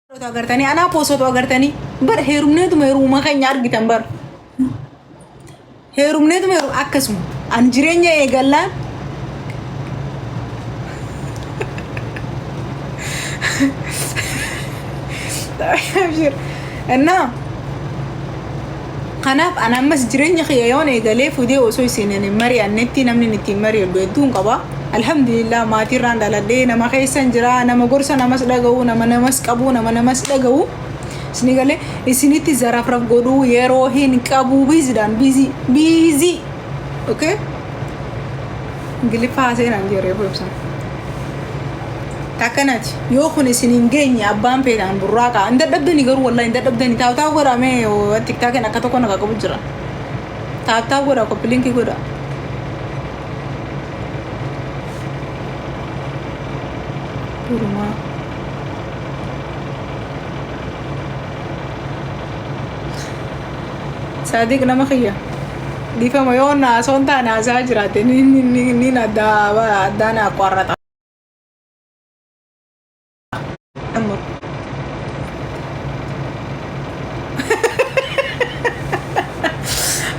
agartanii ana poosatu agartanii bar heerumneetu heeruma keenya argitan bar heerumneetu heerum akkasuma an jireenya eegallaan abshir enna kanaaf ana ammas jireenya khiyyoon eegalee fudee osoo isineen mari'annetti namni itti mari'u hedduun qaba alhamdulillah maatii irraan dhaladhee nama keessan jira nama gorsa namas dhaga'u nama namas qabu nama namas dhaga'u isinigalee isinitti zarafraf godhu yeroo hin qabu bizidan bizi okay gilifa seenan jere boobsan takkanati yoo kun isinin geenye abbaan peedaan burraaqa inda dhabdani garu wallahi inda dhabdani taawtaa godhame tiktok en akka tokko naga qabu jira taawtaa godha ko linki godha Kurma. Sadik nama khiyya. Difa mayona sonta na sajrate ni nada dana qarrata. Amor.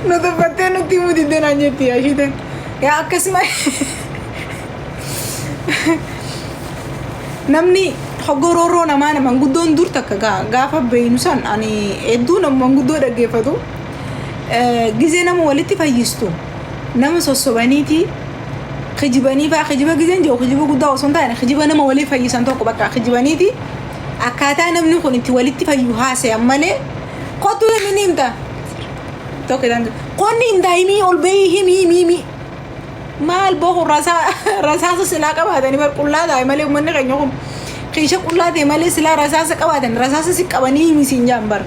No te pateno timu di denanyeti ashite. Ya akasma. namni hogororo nama manguddoon dur takka gaafa beeynusan ani hedduu nama manguddoo dhaggeeffatu gizee nama walitti fayyistu nama sossobaniiti khijibanii fa khijiba gizeen joo khijiba guddaa osoo hin taane khijiba nama walii fayyisan tokko bakka khijibaniiti akkaataa namni kun itti walitti fayyu haasayan malee qotu himini himta tokko jedhan qonni himta himii ol beeyi himii maal boqu rasaasa silaa qabaatanii bar qullaadhaa malee uummanni keenya kun qiisha qullaatee malee silaa rasaasa qabaatan rasaasa si qabanii himisiin jaambar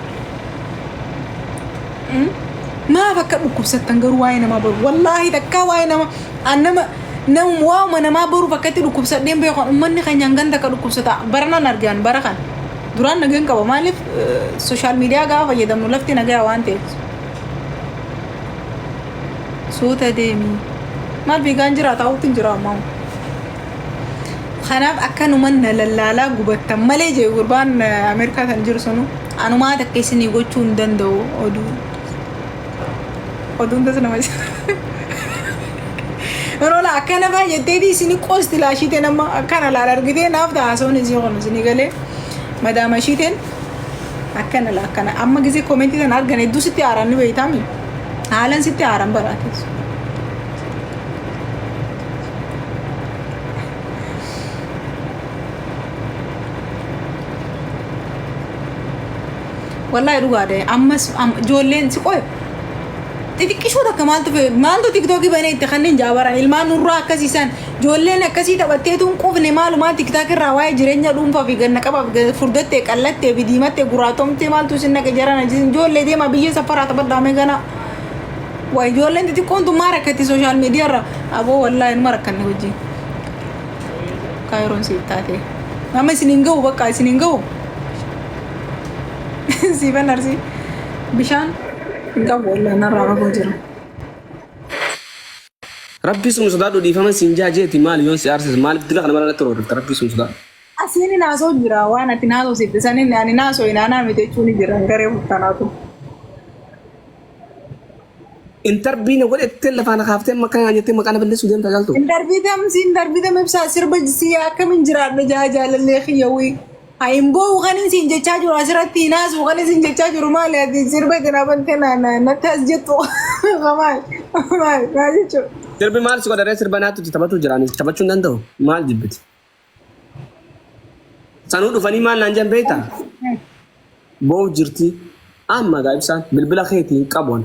maaf akka dhukkubsattan garuu waa'ee namaa baru wallaahi takkaa waa'ee nama waa'uma namaa baruuf akkatti dhukkubsadheen beekan uummanni keenyaan ganda akka dhukkubsata baranaan argaan bara kan duraan nageen qaba maaliif sooshaal miidiyaa gaafa fayyadamnu lafti nagaa waan ta'eef suuta deemii mal bigaan jira taa'uutiin jira ammoo kanaaf akkanuman nalallaalaa gubattan malee jee gurbaan Ameerikaa kan jiru sunu anumaa takka isinii gochuu hin danda'u oduun tas nama rola akkana baay'atteeti isinii qosti laashiite nama akkana laala argitee naaf taasisuun isii kun isinii galee madaama shiiteen akkana la akkana amma gisee koomentii tan argan hedduu sitti aaranni beeytaami haalan sitti aaran baraatees wallahi dhugaadhe ammas joolleen si qoy xixiqqishoo takka maaltu tiktookii banee itti kanneen jaabaran ilmaan nurraa akkasiisan joolleen akkasii taphatteetuun qufne maalumaa tiktook irraa waa'ee jireenya dhuunfaa fi ganna qabaaf furdattee qallattee fi diimattee guraatomtee maaltu isin naqa jaran ajisin joollee deema biyya safaraa taphadhaame gana waa'ee joolleen xixiqqoon tummaa rakkatti sooshaal miidiyaa irra aboo wallahi numa rakkanne hojii kaayiroon siif taate amma isiniin ga'u bakka isiniin ga'u Siapa narsi bishan enggak boleh narara bojor. Rabbi sumsudadu di fama sinjaje ti mal yon si arsis mal tidak kana mala teror rabbi sumsudadu. Asini naso jira wana tinaso sitte sanin ani naso inana mite chuni jira ngare futanatu. Interbi ne wala telefon khafte makana nyete makana bende sudem tajaltu. Interbi tam ebsa sirba siya kamin jira na jaja lalle khiyawi. Aimbo ukanin sin jecha juru asirati nas ukanin sin jecha juru male adi sirbe tenaban tena na tas jetu kamal ngajicho sirbe mal siko dare sirba natu tabatu jirani tabachu ndando mal jibbiti sanu dufani mal nanjan beita bo jirti amma gaibsan bilbila kheti qabon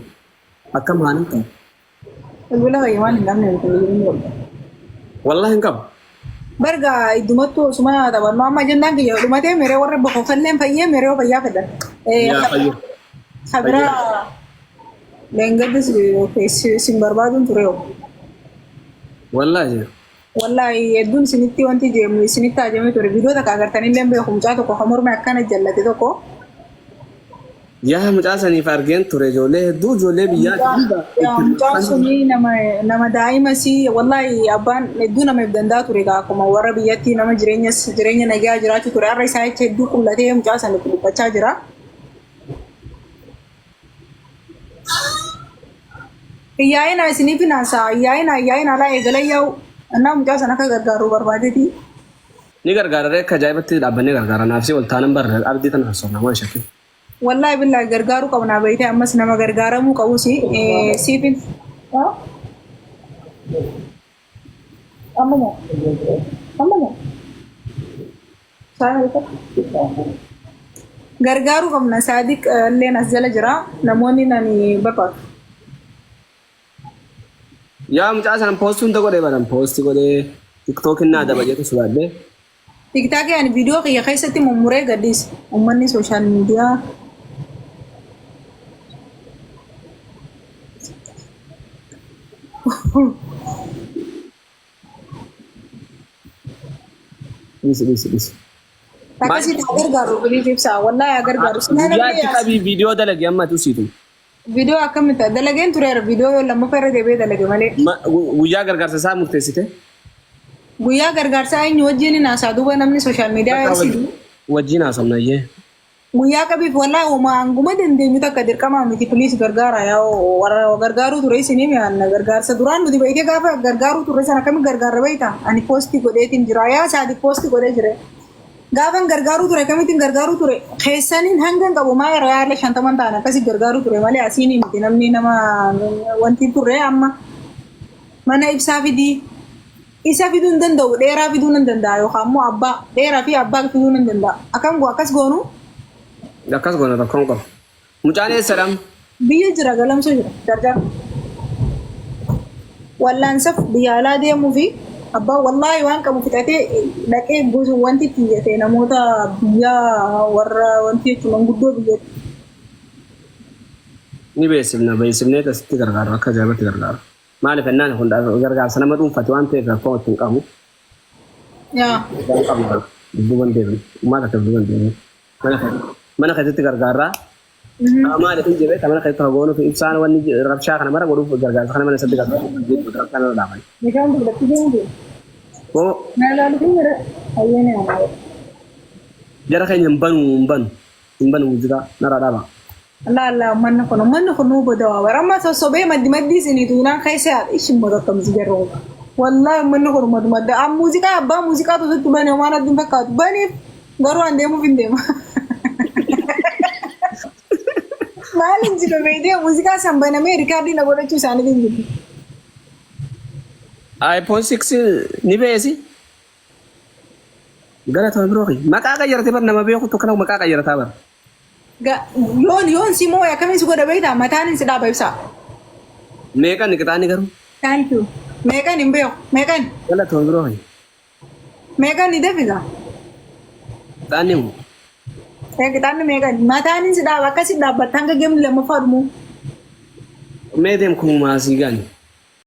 akam hanin ta bilbila yawan ngamne wallahi ngab Berga idumattu suma taban mama jendang ke rumah teh mere warna bako kalian payah mere payah pada ya payah sabra lenggar des simbar badun tureo wallahi edun siniti wanti jem sinita jem itu video tak agar tani lembe humca to ko hamur me akkana jallate to ko Yaa mucaa saniif argeen ture ijoollee biyyaati. Mucaan suni nama daa'ima si wallahi abbaan hedduu namaaf danda'a ture akkuma warra biyyatti nama jireenya nagaa jiraachuu ture har'a isaa jecha hedduu qullatee mucaa sana dubbachaa jira. Iyyaa'ina isiniif naansa iyyaa'ina alaa eegala yaa'u annaa mucaa sana akka gargaaru barbaadeeti. Ni gargaararee akka ajaa'ibatti dhaabbannee gargaara naafsii waltaanan barra abdii tana haasofna waan shakkii. Wallahi billahi gargaaru qabna beeyte ammas nama gargaaramuu qabu siifin ammoo gargaaru qabna Saadiq illee as jala jira namoonni nani barbaadu. Yaa mucaa sanan poostuun ta godhee badan poosti godhee tiktookin naa dabajeetu sugaadhee. Tiktaakii ani viidiyoo kiyya keessatti mummuree gaddiis uummanni sooshaal miidiyaa. Bis. Akkasitti agargaaru biliif ibsa wallahi agargaaru. Qabii viidiyoo dalage amma tusiitu. Viidiyoo akkamitti dalageen tureera viidiyoo lammaffaa irra deebi'ee dalage malee. Guyyaa gargaarsa isaa murteessite. Guyyaa gargaarsaa eenyu wajjin haasaa duuba namni sooshaal miidiyaa wajjin haasofnayyee. Guyyaa qabiif wallahi hanguma dandeenyu takka dirqamaa miti piliis gargaara yaa warra gargaaruu ture isiniif yaanna gargaarsa duraan nuti beekee gaafa gargaaruu ture sana akkamiin gargaarra beekta ani poostii godheetiin jira yaa Saadiq poostii godhee jire. Gaafan gargaaruu ture kamittiin gargaaruu ture keessaniin hangan qabu maa yeroo yaala 50 ta'an akkasii gargaaruu ture malee asiin miti namni nama wanti ture amma mana ibsaa fidii isa fiduu hin danda'u dheeraa fiduu hin danda'a yookaan immoo abbaa dheeraa fi abbaa fiduu hin danda'a akkam akkas goonu. Akkas goona rakkoon qaba. Mucaan eessadhaan? Biyya jira galamsoo jira gargaara. Wallaansaaf biyya alaa deemuu fi abbaa wallahi waan qabu fixatee dhaqee gosa wanti xiyyeete namoota biyya warra wanti jechuun manguddoo biyyatti. Ni beeksifnee asitti gargaaru akka ajaa'ibatti gargaaru. Maaliif ennaan kun gargaarsa nama dhuunfate waan ta'eef rakkoo ittiin qabu. Yaa. Dubbuban deemne uummata akka dubbuban deemne mana keessatti gargaaraa. Maaliif hin jirre mana keessatti hagoonu fi ibsaan wanni rabshaa kana mara godhuuf gargaarsa kana mana keessatti gargaaru jechuudha kan irra dhaaban. Meeshaan dubbatti deemuu. Oo. Naalaa dhufee jira hayyeene namaa. Jara keenya hin banu muuziqaa nara dhaaba. Allah manna kun nu bodawa barama sosobee maddi sinitu naan keessa ishin modakka musigarro wallahi manna kun madda am musiqa abba musiqa to tuttu bane waan addin fakkaatu bane garu andeemu findeema maalin jiru media musiqa sambana me ricardi na godhachu isaanii dinjitu iPhone 6 ni beesi gara to bro maqaa qayyarate bar nama beeku to kana maqaa qayyarata bar yoon simoo akkamiin sugo dabeeta mataan si dhaaba ibsa. Meeqan qixaanni garuu? Thank you. Meeqan hin beeku? Meeqan? Galatoon biroo hin. Meeqan ni deebisa? Qixaanni mu? Qixaanni meeqan? Mataan si dhaaba akkasii dhaabbatta hanga geemni lammaffaa dhumu. Mee deem kun maasii gaani?